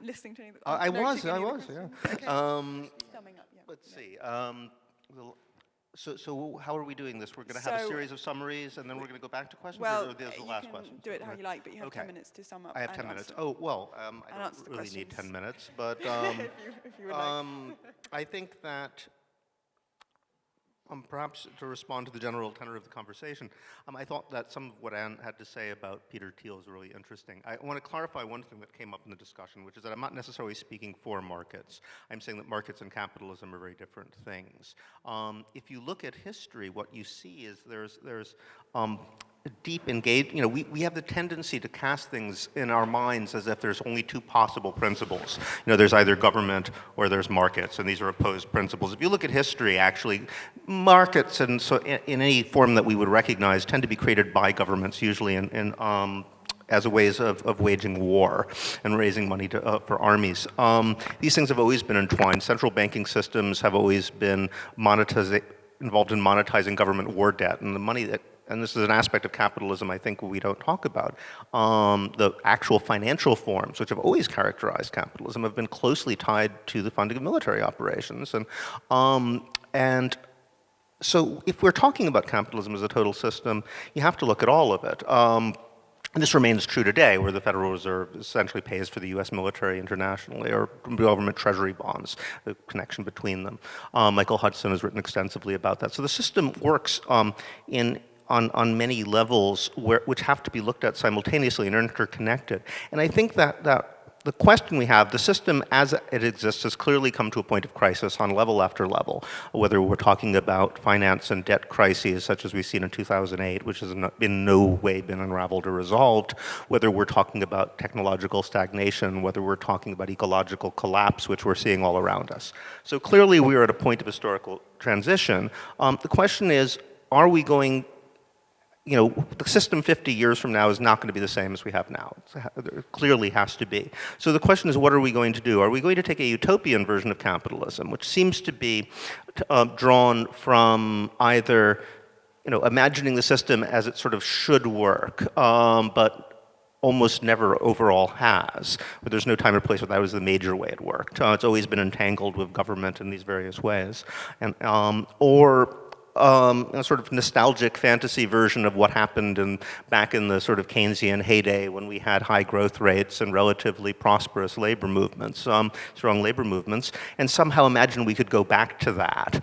listening to any of the I was, yeah. Okay. Summing up, yeah. Let's see. So how are we doing this? We're going to have a series of summaries, and then we're going to go back to questions, well, or there's the last question? Do it how you like, but you have 10 minutes to sum up. I have 10 minutes. Oh, well, I don't really need 10 minutes, but if you would like. I think that perhaps to respond to the general tenor of the conversation, I thought that some of what Anne had to say about Peter Thiel is really interesting. I want to clarify one thing that came up in the discussion, which is that I'm not necessarily speaking for markets. I'm saying that markets and capitalism are very different things. If you look at history, what you see is there's deep engagement. We have the tendency to cast things in our minds as if there's only two possible principles. There's either government or there's markets, and these are opposed principles. If you look at history, actually, markets, and so in any form that we would recognize, tend to be created by governments, usually as a ways of waging war and raising money for armies. These things have always been entwined. Central banking systems have always been involved in monetizing government war debt, and the money that, and this is an aspect of capitalism I think we don't talk about, the actual financial forms which have always characterized capitalism have been closely tied to the funding of military operations. And so if we're talking about capitalism as a total system, you have to look at all of it. And this remains true today, where the Federal Reserve essentially pays for the U.S. military internationally, or government treasury bonds, the connection between them. Michael Hudson has written extensively about that. So the system works on many levels which have to be looked at simultaneously and are interconnected. And I think that the question we have, the system as it exists has clearly come to a point of crisis on level after level, whether we're talking about finance and debt crises such as we've seen in 2008, which has in no way been unraveled or resolved, whether we're talking about technological stagnation, whether we're talking about ecological collapse, which we're seeing all around us. So clearly we are at a point of historical transition. The question is, are we going, the system 50 years from now is not going to be the same as we have now. It clearly has to be. So the question is, what are we going to do? Are we going to take a utopian version of capitalism, which seems to be drawn from either, imagining the system as it sort of should work, but almost never overall has. But there's no time or place where that was the major way it worked. It's always been entangled with government in these various ways. And, or a sort of nostalgic fantasy version of what happened back in the sort of Keynesian heyday when we had high growth rates and relatively prosperous labor movements, strong labor movements, and somehow imagine we could go back to that.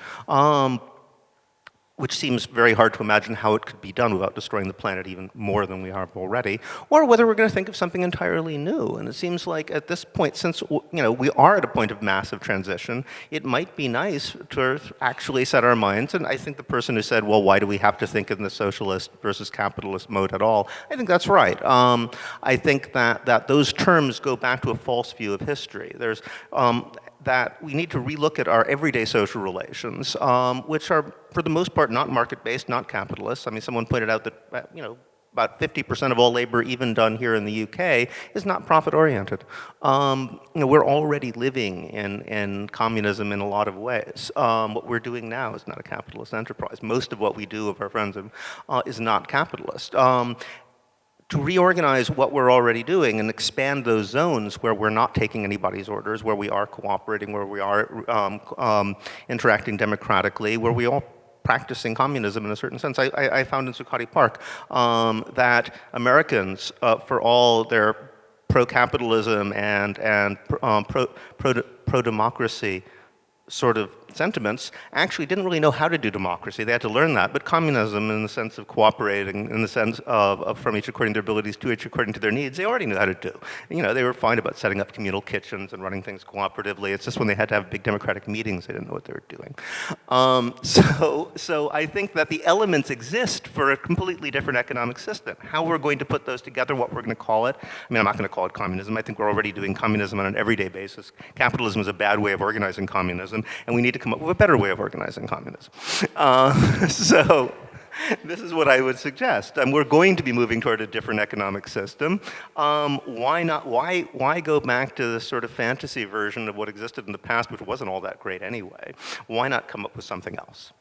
Which seems very hard to imagine how it could be done without destroying the planet even more than we have already, or whether we're going to think of something entirely new. And it seems like at this point, since we are at a point of massive transition, it might be nice to actually set our minds. And I think the person who said, well, why do we have to think in the socialist versus capitalist mode at all? I think that's right. I think that those terms go back to a false view of history. There's that we need to relook at our everyday social relations, which are, for the most part, not market-based, not capitalist. I mean, someone pointed out that, about 50% of all labor, even done here in the UK, is not profit-oriented. We're already living in communism in a lot of ways. What we're doing now is not a capitalist enterprise. Most of what we do with our friends is not capitalist. To reorganize what we're already doing and expand those zones where we're not taking anybody's orders, where we are cooperating, where we are interacting democratically, where we are practicing communism in a certain sense. I found in Zuccotti Park that Americans, for all their pro-capitalism and pro-democracy sort of sentiments, actually didn't really know how to do democracy. They had to learn that. But communism, in the sense of cooperating, in the sense of from each according to their abilities to each according to their needs, they already knew how to do. They were fine about setting up communal kitchens and running things cooperatively. It's just when they had to have big democratic meetings, they didn't know what they were doing. So I think that the elements exist for a completely different economic system. How we're going to put those together, what we're going to call it. I mean, I'm not going to call it communism. I think we're already doing communism on an everyday basis. Capitalism is a bad way of organizing communism, and we need to come up with a better way of organizing communism. So this is what I would suggest. We're going to be moving toward a different economic system. Why go back to this sort of fantasy version of what existed in the past, which wasn't all that great anyway? Why not come up with something else?